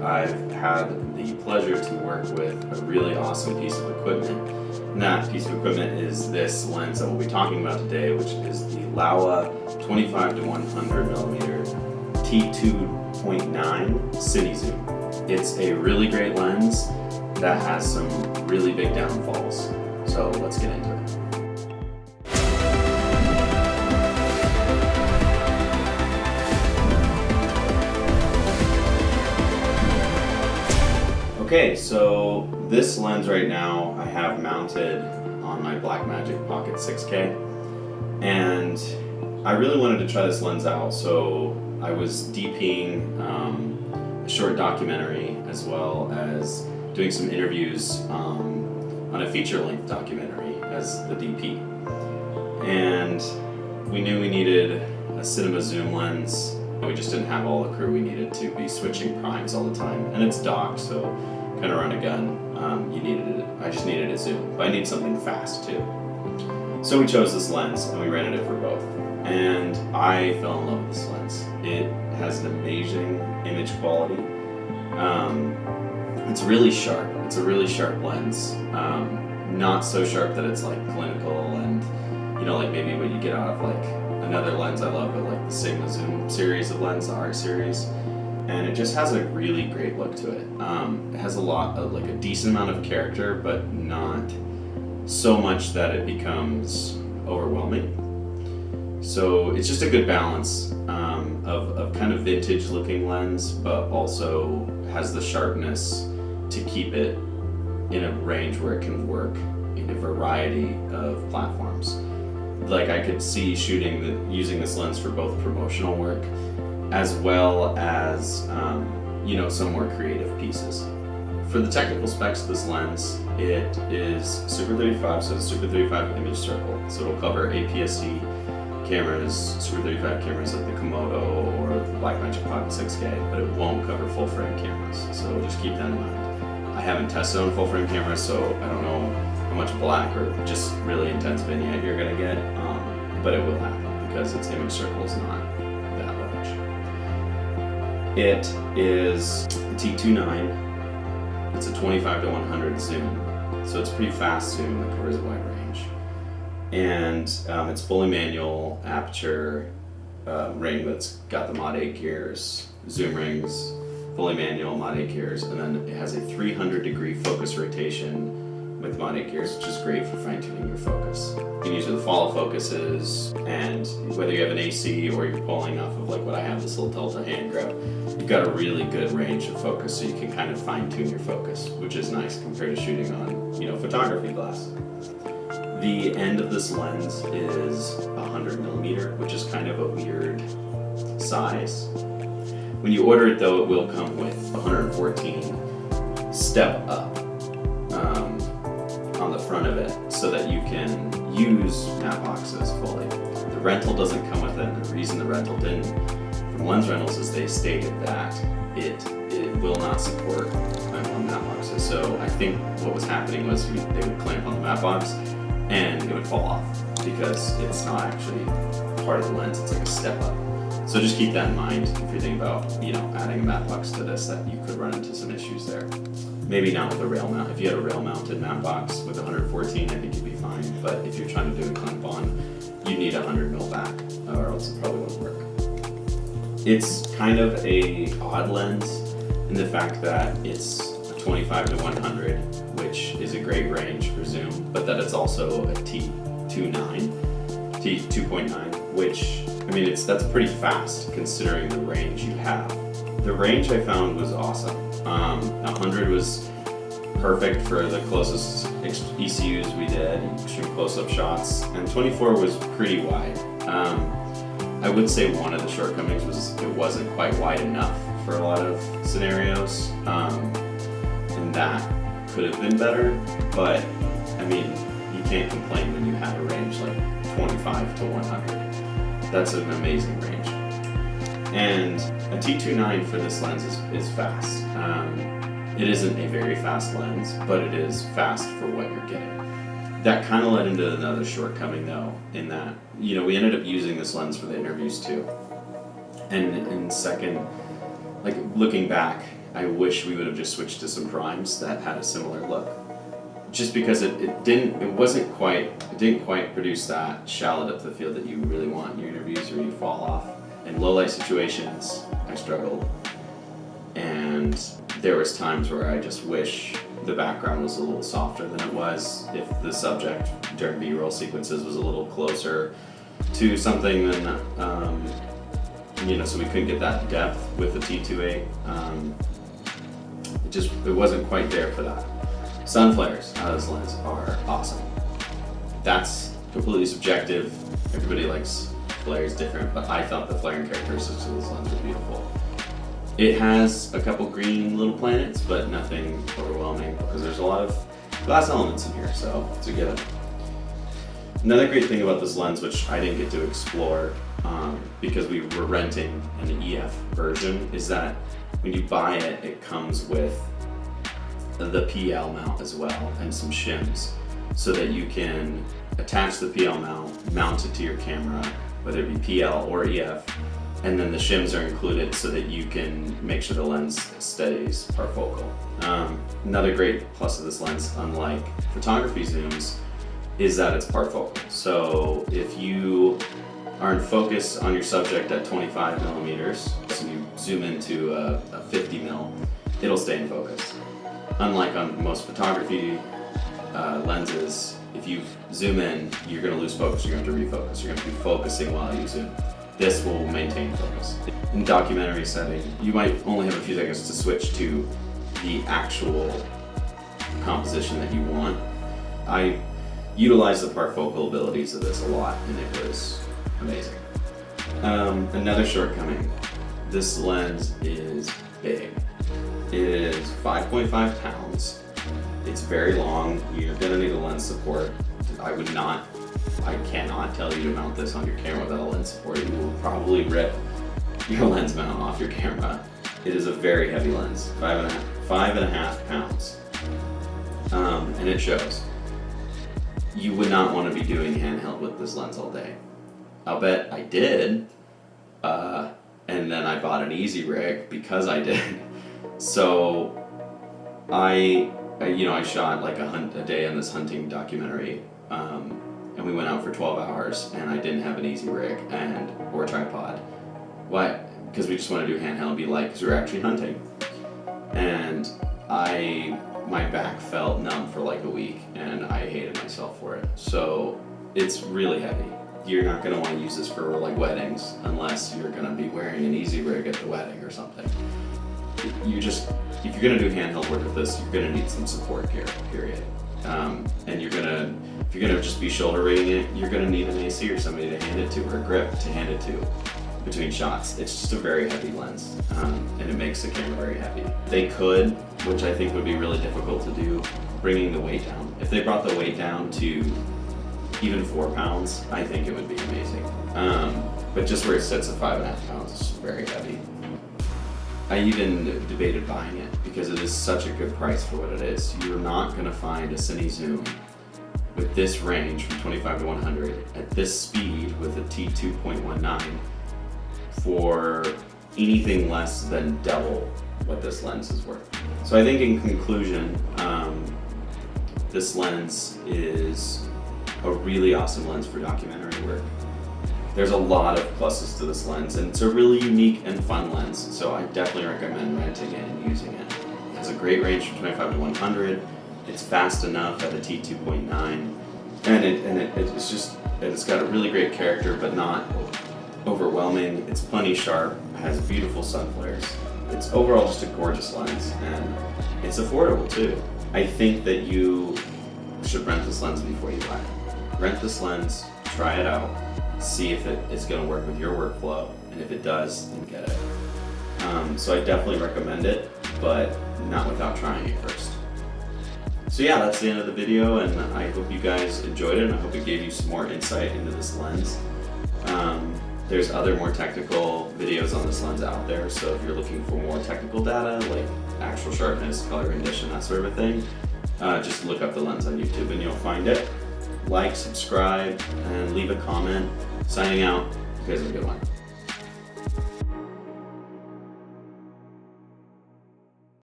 I've had the pleasure to work with a really awesome piece of equipment. And that piece of equipment is this lens that we'll be talking about today, which is the Laowa 25 to 100 millimeter T2.9 Cine Zoom. It's a really great lens that has some really big downfalls. So let's get into it. Okay, so this lens right now I have mounted on my Blackmagic Pocket 6K, and I really wanted to try this lens out, so I was DPing a short documentary as well as doing some interviews on a feature-length documentary as the DP. And we knew we needed a cinema zoom lens. We just didn't have all the crew we needed to be switching primes all the time, and it's docked, so kind of run a gun. I just needed a zoom, but I need something fast too. So we chose this lens and we rented it for both, and I fell in love with this lens. It has an amazing image quality. It's really sharp. It's a really sharp lens. Not so sharp that it's like clinical and like maybe what you get out of like another lens I love, but like the Sigma Zoom series of lens, the Art series. And it just has a really great look to it. It has a lot of like a decent amount of character, but not so much that it becomes overwhelming. So it's just a good balance of kind of vintage looking lens, but also has the sharpness to keep it in a range where it can work in a variety of platforms. Like I could see using this lens for both promotional work as well as some more creative pieces. For the technical specs of this lens, it is Super 35, so it's Super 35 image circle. So it'll cover APS-C cameras, Super 35 cameras like the Komodo or the Blackmagic Pocket 6K, but it won't cover full frame cameras. So just keep that in mind. I haven't tested on full frame cameras, so I don't know how much black or just really intense vignette you're gonna get, but it will happen because its image circle is not that large. It is a T2.9. It's a 25 to 100 zoom, so it's a pretty fast zoom that covers a wide range. And it's fully manual aperture ring that's got the Mod 8 gears, zoom rings, fully manual Mod 8 gears, and then it has a 300-degree focus rotation with Mod 8 gears, which is great for fine-tuning your focus. You can use it with follow focuses, and whether you have an AC or you're pulling off of like what I have, this little Delta hand grab, you've got a really good range of focus, so you can kind of fine-tune your focus, which is nice compared to shooting on, photography glass. The end of this lens is 100 millimeter, which is kind of a weird size. When you order it though, it will come with 114 step up on the front of it so that you can use matte boxes fully. The rental doesn't come with it, and the reason the rental didn't from Lens Rentals is they stated that it will not support clamp on matte boxes. So I think what was happening was they would clamp on the matte box and it would fall off because it's not actually part of the lens, it's like a step up. So just keep that in mind if you're thinking about, adding a matte box to this, that you could run into some issues there. Maybe not with a rail mount. If you had a rail mounted matte box with 114, I think you'd be fine. But if you're trying to do a clamp on, you need 100 mil back, or else it probably wouldn't work. It's kind of a odd lens in the fact that it's a 25 to 100, which is a great range for zoom, but that it's also a T2.9, which that's pretty fast considering the range you have. The range I found was awesome. 100 was perfect for the closest ECUs we did, extreme close-up shots, and 24 was pretty wide. I would say one of the shortcomings was it wasn't quite wide enough for a lot of scenarios, and that could have been better, but you can't complain when you have a range like 25 to 100. That's an amazing range. And a T2.9 for this lens is fast. It isn't a very fast lens, but it is fast for what you're getting. That kind of led into another shortcoming though, in that, we ended up using this lens for the interviews too. And second, like looking back, I wish we would have just switched to some primes that had a similar look. Just because it didn't quite produce that shallow depth of field that you really want in your interviews where you fall off. In low light situations, I struggled. And there was times where I just wish the background was a little softer than it was, if the subject during B-roll sequences was a little closer to something than, so we couldn't get that depth with the T2.8. It wasn't quite there for that. Sun flares out of this lens are awesome. That's completely subjective. Everybody likes flares different, but I thought the flaring characteristics of this lens were beautiful. It has a couple green little planets, but nothing overwhelming because there's a lot of glass elements in here, so it's a given. Another great thing about this lens, which I didn't get to explore because we were renting an EF version, is that when you buy it, it comes with the PL mount as well and some shims so that you can attach the PL mount it to your camera, whether it be PL or EF, and then the shims are included so that you can make sure the lens stays parfocal. Another great plus of this lens, unlike photography zooms, is that it's parfocal. So if you are in focus on your subject at 25 millimeters, so you zoom into a 50 mil, it'll stay in focus. Unlike on most photography lenses, if you zoom in, you're going to lose focus, you're going to have to refocus, you're going to be focusing while you zoom. This will maintain focus. In documentary setting, you might only have a few seconds to switch to the actual composition that you want. I utilized the parfocal abilities of this a lot, and it was amazing. Another shortcoming, this lens is big. It is 5.5 pounds. It's very long. You're gonna need a lens support. I cannot tell you to mount this on your camera without a lens support. You will probably rip your lens mount off your camera. It is a very heavy lens, 5.5 pounds. And it shows. You would not want to be doing handheld with this lens all day. I'll bet I did, and then I bought an easy rig because I did. So I shot like a day on this hunting documentary, and we went out for 12 hours, and I didn't have an easy rig or tripod. Why? Because we just want to do handheld and be light because we were actually hunting. And my back felt numb for like a week, and I hated myself for it. So it's really heavy. You're not going to want to use this for like weddings unless you're going to be wearing an easy rig at the wedding or something. If you're going to do handheld work with this, you're going to need some support gear, period. And if you're going to just be shoulder rigging it, you're going to need an AC or somebody to hand it to, or a grip to hand it to between shots. It's just a very heavy lens, and it makes the camera very heavy. They could, which I think would be really difficult to do, bringing the weight down. If they brought the weight down to even 4 pounds, I think it would be amazing. But just where it sits at 5.5 pounds, it's very heavy. I even debated buying it because it is such a good price for what it is. You're not going to find a Cine Zoom with this range from 25 to 100 at this speed with a T2.9 for anything less than double what this lens is worth. So I think in conclusion, this lens is a really awesome lens for documentary work. There's a lot of pluses to this lens, and it's a really unique and fun lens, so I definitely recommend renting it and using it. It has a great range from 25 to 100. It's fast enough at a T2.9, and it's got a really great character, but not overwhelming. It's plenty sharp, has beautiful sun flares. It's overall just a gorgeous lens, and it's affordable too. I think that you should rent this lens before you buy it. Rent this lens, try it out, see if it's going to work with your workflow, and if it does, then get it. So I definitely recommend it, but not without trying it first. So yeah, that's the end of the video, and I hope you guys enjoyed it, and I hope it gave you some more insight into this lens. There's other more technical videos on this lens out there, so if you're looking for more technical data, like actual sharpness, color rendition, that sort of a thing, just look up the lens on YouTube and you'll find it. Like, subscribe, and leave a comment. Signing out. You guys have a good one.